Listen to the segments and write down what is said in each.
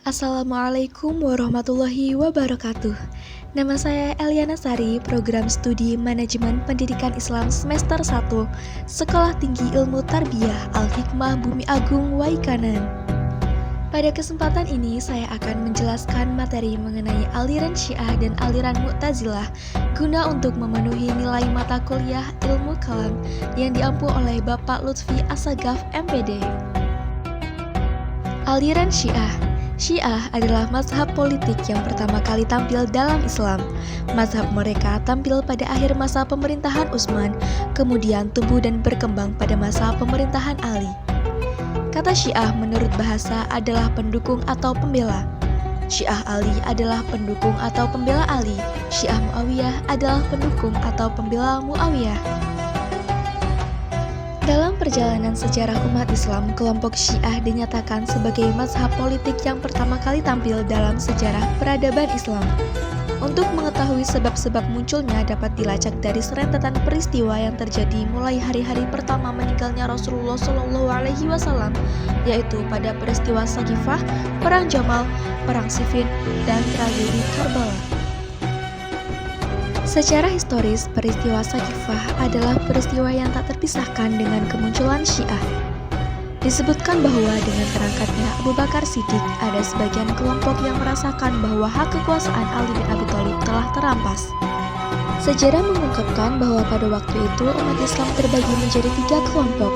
Assalamualaikum warahmatullahi wabarakatuh. Nama saya Eliana Sari, Program Studi Manajemen Pendidikan Islam Semester 1, Sekolah Tinggi Ilmu Tarbiyah Al-Hikmah Bumi Agung Waikanan. Pada kesempatan ini, saya akan menjelaskan materi mengenai aliran Syiah dan aliran Mu'tazilah guna untuk memenuhi nilai mata kuliah Ilmu Kalam yang diampu oleh Bapak Lutfi Assagaf, MPD. Aliran Syiah adalah mazhab politik yang pertama kali tampil dalam Islam. Mazhab mereka tampil pada akhir masa pemerintahan Utsman, kemudian tumbuh dan berkembang pada masa pemerintahan Ali. Kata Syiah menurut bahasa adalah pendukung atau pembela. Syiah Ali adalah pendukung atau pembela Ali. Syiah Muawiyah adalah pendukung atau pembela Muawiyah. Dalam perjalanan sejarah umat Islam, kelompok Syiah dinyatakan sebagai mazhab politik yang pertama kali tampil dalam sejarah peradaban Islam. Untuk mengetahui sebab-sebab munculnya dapat dilacak dari serentetan peristiwa yang terjadi mulai hari-hari pertama meninggalnya Rasulullah SAW, yaitu pada peristiwa Saqifah, Perang Jamal, Perang Siffin, dan tragedi Karbala. Secara historis, peristiwa Saqifah adalah peristiwa yang tak terpisahkan dengan kemunculan Syiah. Disebutkan bahwa dengan terangkatnya Abu Bakar Siddiq, ada sebagian kelompok yang merasakan bahwa hak kekuasaan Ali bin Abi Thalib telah terampas. Sejarah mengungkapkan bahwa pada waktu itu umat Islam terbagi menjadi 3 kelompok,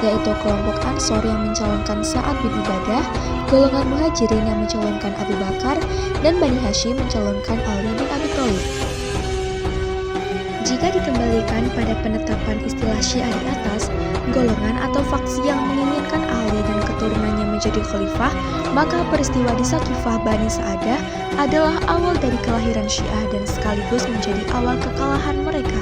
yaitu kelompok Ansor yang mencalonkan Sa'ad bin Ubadah, golongan Muhajirin yang mencalonkan Abu Bakar, dan Bani Hashim mencalonkan Ali bin Abi Thalib. Jika dikembalikan pada penetapan istilah Syiah di atas, golongan atau faksi yang menginginkan Ali dan keturunannya menjadi khalifah, maka peristiwa di Saqifah Bani Sa'adah adalah awal dari kelahiran Syiah dan sekaligus menjadi awal kekalahan mereka.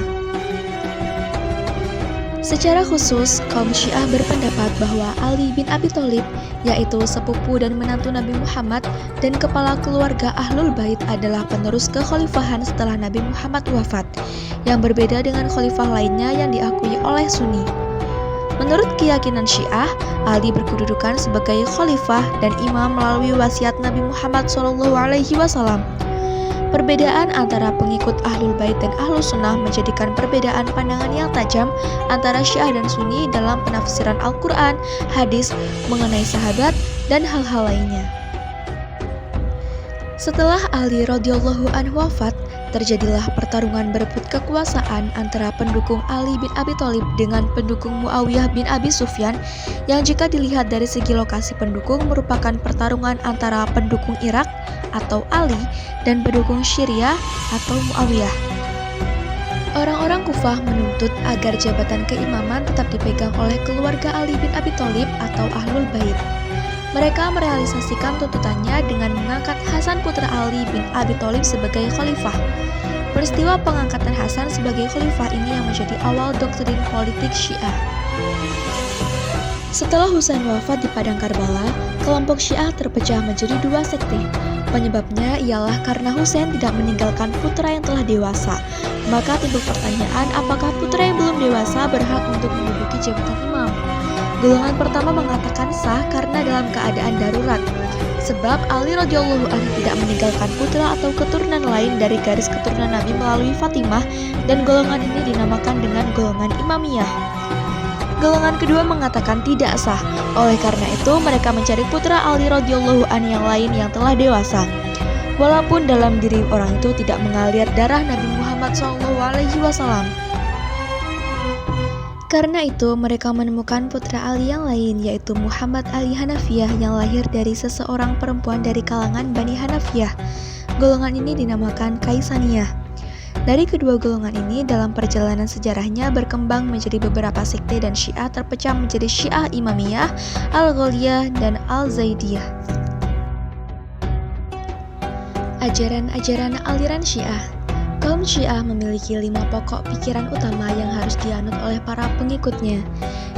Secara khusus, kaum Syiah berpendapat bahwa Ali bin Abi Thalib, yaitu sepupu dan menantu Nabi Muhammad dan kepala keluarga Ahlul Bait, adalah penerus kekhalifahan setelah Nabi Muhammad wafat, yang berbeda dengan khalifah lainnya yang diakui oleh Sunni. Menurut keyakinan Syiah, Ali berkedudukan sebagai khalifah dan imam melalui wasiat Nabi Muhammad SAW. Perbedaan antara pengikut Ahlul Bait dan Ahlus Sunnah menjadikan perbedaan pandangan yang tajam antara Syiah dan Sunni dalam penafsiran Al-Quran, hadis, mengenai sahabat, dan hal-hal lainnya. Setelah Ali radhiyallahu anhu wafat, terjadilah pertarungan berebut kekuasaan antara pendukung Ali bin Abi Thalib dengan pendukung Muawiyah bin Abi Sufyan, yang jika dilihat dari segi lokasi pendukung merupakan pertarungan antara pendukung Irak atau Ali dan pendukung Syria atau Muawiyah. Orang-orang Kufah menuntut agar jabatan keimaman tetap dipegang oleh keluarga Ali bin Abi Thalib atau Ahlul Bait. Mereka merealisasikan tuntutannya dengan mengangkat Hasan putra Ali bin Abi Thalib sebagai khalifah. Peristiwa pengangkatan Hasan sebagai khalifah ini yang menjadi awal doktrin politik Syiah. Setelah Husain wafat di padang Karbala, kelompok Syiah terpecah menjadi 2 sekte. Penyebabnya ialah karena Husain tidak meninggalkan putra yang telah dewasa. Maka timbul pertanyaan apakah putra yang belum dewasa berhak untuk menduduki jabatan imam. Golongan pertama mengatakan sah karena dalam keadaan darurat, sebab Ali radhiyallahu anhu tidak meninggalkan putra atau keturunan lain dari garis keturunan Nabi melalui Fatimah, dan golongan ini dinamakan dengan golongan Imamiyah. Golongan kedua mengatakan tidak sah, oleh karena itu mereka mencari putra Ali radhiyallahu anhu yang lain yang telah dewasa, walaupun dalam diri orang itu tidak mengalir darah Nabi Muhammad SAW. Karena itu, mereka menemukan putra Ali yang lain, yaitu Muhammad Ali Hanafiyah yang lahir dari seseorang perempuan dari kalangan Bani Hanafiyah. Golongan ini dinamakan Kaisaniyah. Dari kedua golongan ini, dalam perjalanan sejarahnya berkembang menjadi beberapa sekte dan Syiah terpecah menjadi Syiah Imamiyah, Al-Ghaliyah, dan Al-Zaidiyah. Ajaran-ajaran aliran Syiah. Kaum Syiah memiliki 5 pokok pikiran utama yang harus dianut oleh para pengikutnya.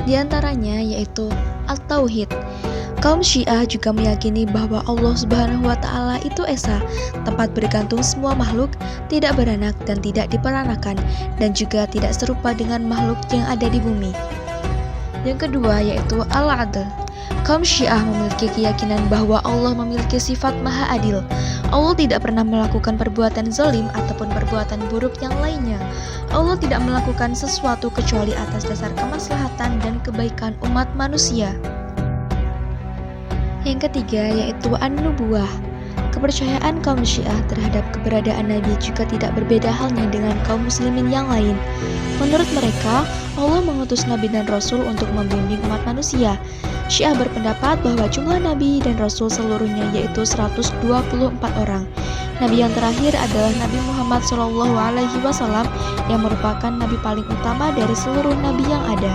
Di antaranya yaitu At-Tauhid. Kaum Syiah juga meyakini bahwa Allah Subhanahu wa Ta'ala itu esa, tempat bergantung semua makhluk, tidak beranak dan tidak diperanakan, dan juga tidak serupa dengan makhluk yang ada di bumi. Yang kedua yaitu Al-Adl. Kaum Syiah memiliki keyakinan bahwa Allah memiliki sifat maha adil. Allah tidak pernah melakukan perbuatan zalim ataupun perbuatan buruk yang lainnya. Allah tidak melakukan sesuatu kecuali atas dasar kemaslahatan dan kebaikan umat manusia. Yang ketiga yaitu An-Nubuwah. Kepercayaan kaum Syiah terhadap keberadaan Nabi juga tidak berbeda halnya dengan kaum muslimin yang lain. Menurut mereka, Allah mengutus Nabi dan Rasul untuk membimbing umat manusia. Syiah berpendapat bahwa jumlah Nabi dan Rasul seluruhnya yaitu 124 orang. Nabi yang terakhir adalah Nabi Muhammad SAW yang merupakan Nabi paling utama dari seluruh Nabi yang ada.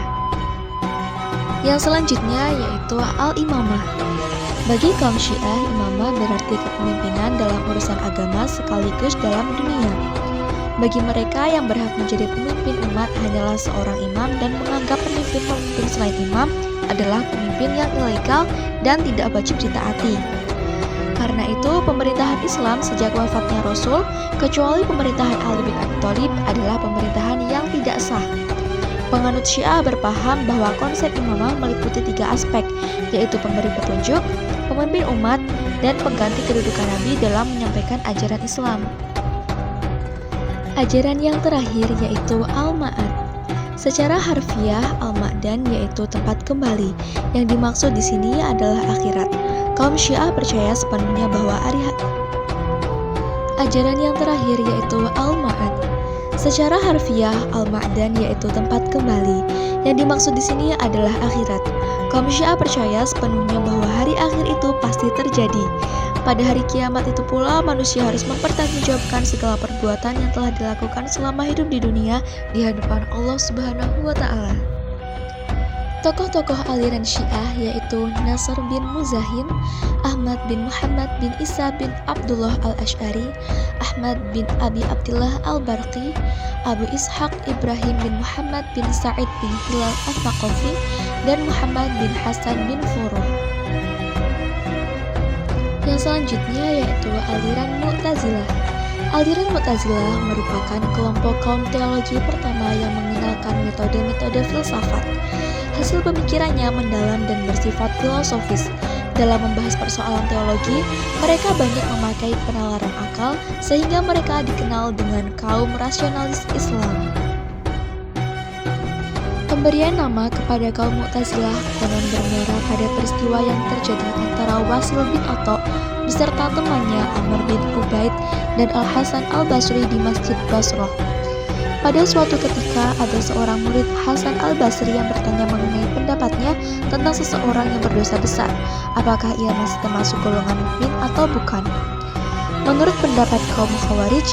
Yang selanjutnya yaitu Al-Imamah. Bagi kaum Syiah, imamah berarti kepemimpinan dalam urusan agama sekaligus dalam dunia. Bagi mereka yang berhak menjadi pemimpin umat hanyalah seorang imam dan menganggap pemimpin-pemimpin selain imam adalah pemimpin yang ilegal dan tidak wajib ditaati. Karena itu, pemerintahan Islam sejak wafatnya Rasul, kecuali pemerintahan Ali bin Abi Thalib adalah pemerintahan yang tidak sah. Penganut Syiah berpaham bahwa konsep imamah meliputi 3 aspek, yaitu pemberi petunjuk, pemimpin umat, dan pengganti kedudukan Nabi dalam menyampaikan ajaran Islam. Ajaran yang terakhir yaitu Al-Ma'ad. Secara harfiah, Al-Ma'dan yaitu tempat kembali. Yang dimaksud di sini adalah akhirat. Kaum Syiah percaya sepenuhnya bahwa ajaran yang terakhir yaitu Al-Ma'ad. Secara harfiah, Al-Ma'dan yaitu tempat kembali. Yang dimaksud di sini adalah akhirat. Kaum Syiah percaya sepenuhnya bahwa hari akhir itu pasti terjadi. Pada hari kiamat itu pula manusia harus mempertanggungjawabkan segala perbuatan yang telah dilakukan selama hidup di dunia di hadapan Allah Subhanahu wa Ta'ala. Tokoh-tokoh aliran Syiah yaitu Nasr bin Muzahin, Ahmad bin Muhammad bin Isa bin Abdullah al-Ash'ari, Ahmad bin Abi Abdillah al-Barqi, Abu Ishaq Ibrahim bin Muhammad bin Sa'id bin Hilal al-Thaqafi, dan Muhammad bin Hasan bin Furuh. Yang selanjutnya yaitu aliran Mu'tazilah. Aliran Mu'tazilah merupakan kelompok kaum teologi pertama yang mengenalkan metode-metode filsafat. Hasil pemikirannya mendalam dan bersifat filosofis. Dalam membahas persoalan teologi, mereka banyak memakai penalaran akal sehingga mereka dikenal dengan kaum rasionalis Islam. Pemberian nama kepada kaum Mu'tazilah konon bermuara pada peristiwa yang terjadi antara Wasil bin Atha beserta temannya Amr bin Ubaid dan Al-Hasan al-Basri di Masjid Basrah. Pada suatu ketika, ada seorang murid Hasan al-Basri yang bertanya mengenai pendapatnya tentang seseorang yang berdosa besar. Apakah ia masih termasuk golongan mukmin atau bukan? Menurut pendapat kaum Khawarij,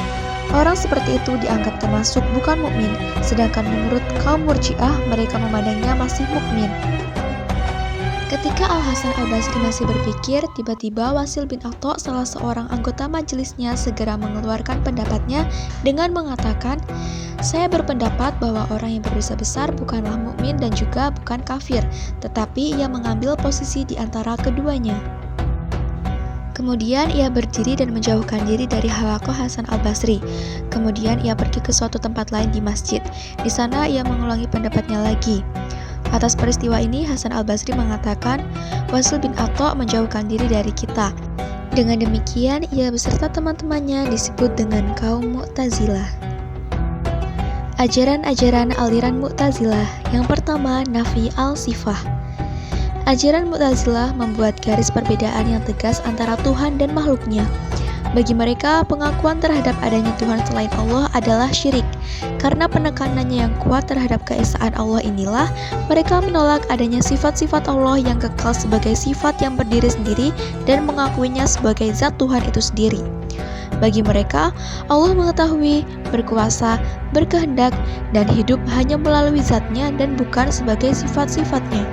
orang seperti itu dianggap termasuk bukan mukmin, sedangkan menurut kaum Murji'ah, mereka memandangnya masih mukmin. Ketika Al-Hasan al-Basri masih berpikir, tiba-tiba Wasil bin Atha, salah seorang anggota majelisnya, segera mengeluarkan pendapatnya dengan mengatakan, "Saya berpendapat bahwa orang yang berdosa besar bukanlah mukmin dan juga bukan kafir, tetapi ia mengambil posisi di antara keduanya." Kemudian ia berdiri dan menjauhkan diri dari halaqah Hasan al-Basri. Kemudian ia pergi ke suatu tempat lain di masjid. Di sana ia mengulangi pendapatnya lagi. Atas peristiwa ini, Hasan al-Basri mengatakan, Wasil bin Atha menjauhkan diri dari kita. Dengan demikian, ia beserta teman-temannya disebut dengan kaum Mu'tazilah. Ajaran-ajaran aliran Mu'tazilah. Yang pertama, Nafi al-Sifah. Ajaran Mu'tazilah membuat garis perbedaan yang tegas antara Tuhan dan makhluknya. Bagi mereka, pengakuan terhadap adanya Tuhan selain Allah adalah syirik. Karena penekanannya yang kuat terhadap keesaan Allah inilah, mereka menolak adanya sifat-sifat Allah yang kekal sebagai sifat yang berdiri sendiri dan mengakuinya sebagai zat Tuhan itu sendiri. Bagi mereka, Allah mengetahui, berkuasa, berkehendak, dan hidup hanya melalui zatnya dan bukan sebagai sifat-sifatnya.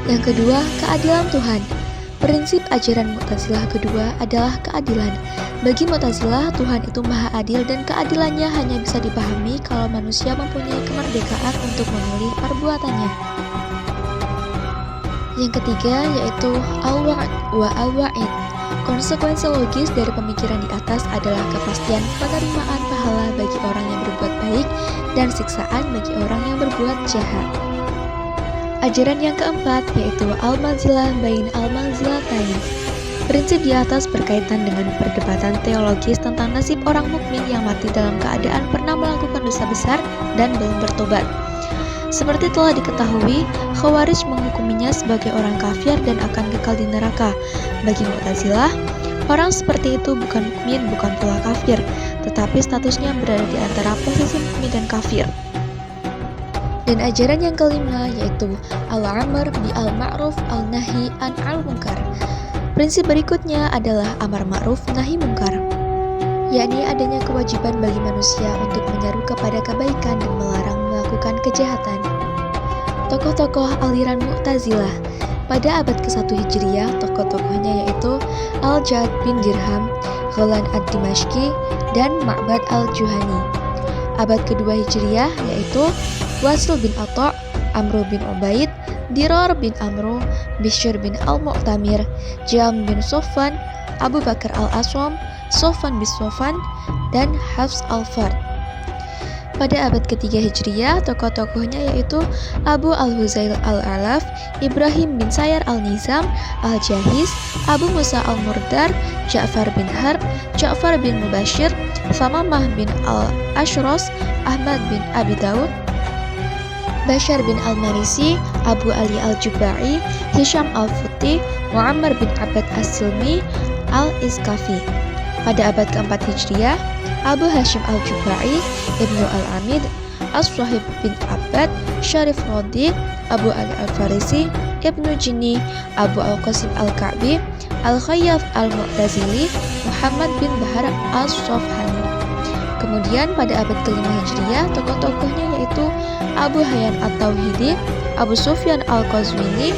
Yang kedua, keadilan Tuhan. Prinsip ajaran Mu'tazilah kedua adalah keadilan. Bagi Mu'tazilah, Tuhan itu maha adil dan keadilannya hanya bisa dipahami kalau manusia mempunyai kemerdekaan untuk memilih perbuatannya. Yang ketiga yaitu al-wa'd wa al-wa'id. Konsekuensi logis dari pemikiran di atas adalah kepastian penerimaan pahala bagi orang yang berbuat baik dan siksaan bagi orang yang berbuat jahat. Ajaran yang keempat yaitu al-manzilah bain al-manzilatain. Prinsip di atas berkaitan dengan perdebatan teologis tentang nasib orang mukmin yang mati dalam keadaan pernah melakukan dosa besar dan belum bertobat. Seperti telah diketahui, Khawarij menghukuminya sebagai orang kafir dan akan kekal di neraka. Bagi Mu'tazilah, orang seperti itu bukan mukmin, bukan pula kafir, tetapi statusnya berada di antara posisi mukmin dan kafir. Dan ajaran yang kelima yaitu al-amr bi al-ma'ruf al-nahi an al-munkar. Prinsip berikutnya adalah amar ma'ruf nahi munkar, yakni adanya kewajiban bagi manusia untuk menyeru kepada kebaikan dan melarang melakukan kejahatan. Tokoh-tokoh aliran Mu'tazilah pada abad ke-1 Hijriah, tokoh-tokohnya yaitu Al-Ja'd bin Dirham, Ghalan ad-Dimashqi, dan Ma'bad al-Juhani. Abad ke-2 Hijriah yaitu Wasil bin Atha', Amr bin Ubaid, Dirar bin Amru, Bishr bin al-Mu'tamir, Jam bin Sofwan, Abu Bakar al-Aswam, Sofwan bin Sofwan, dan Hafs al-Fard. Pada abad ke-3 Hijriah, tokoh-tokohnya yaitu Abu al-Huzail al-Alaf, Ibrahim bin Sayyar al-Nizam, al-Jahiz, Abu Musa al-Murdar, Ja'far bin Harb, Ja'far bin Mubashir, Famamah bin al-Ashros, Ahmad bin Abi Daud, Bashar bin al-Marisi, Abu Ali al-Jubai, Hisham al-Futi, Muammar bin Abad as-Silmi, al-Iskafi. Pada abad ke-4 Hijriah, Abu Hashim al-Jubai, Ibnu al-Amid, As-Swahib bin Abbad, Syarif Rodi, Abu Ali al-Farisi, Ibnu Jinni, Abu al-Qasim al-Ka'bi, Al-Khayyaf al-Mu'tazili, Muhammad bin Bahar as-Sofhani. Kemudian pada abad ke-5 Hijriah, tokoh-tokohnya yaitu Abu Hayyan at-Tauhidi, Abu Sufyan al-Qazwini,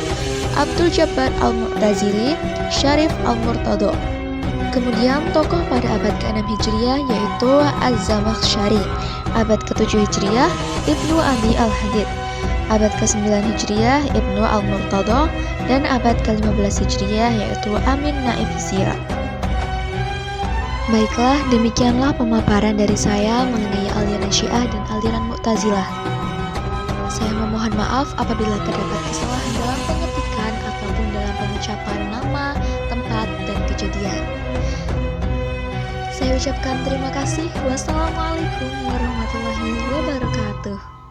Abdul Jabbar al-Mu'tazili, Syarif al-Murtado. Kemudian tokoh pada abad ke-6 Hijriah yaitu Az-Zamakhsyari, abad ke-7 Hijriah Ibnu Abi al-Hadid, abad ke-9 Hijriah Ibnu al-Murtado, dan abad ke-15 Hijriah yaitu Amin Naif Sirah. Baiklah, demikianlah pemaparan dari saya mengenai aliran Syiah dan aliran Mu'tazilah. Saya memohon maaf apabila terdapat kesalahan dalam pengetikan ataupun dalam pengucapan nama, tempat, dan kejadian. Saya ucapkan terima kasih. Wassalamualaikum warahmatullahi wabarakatuh.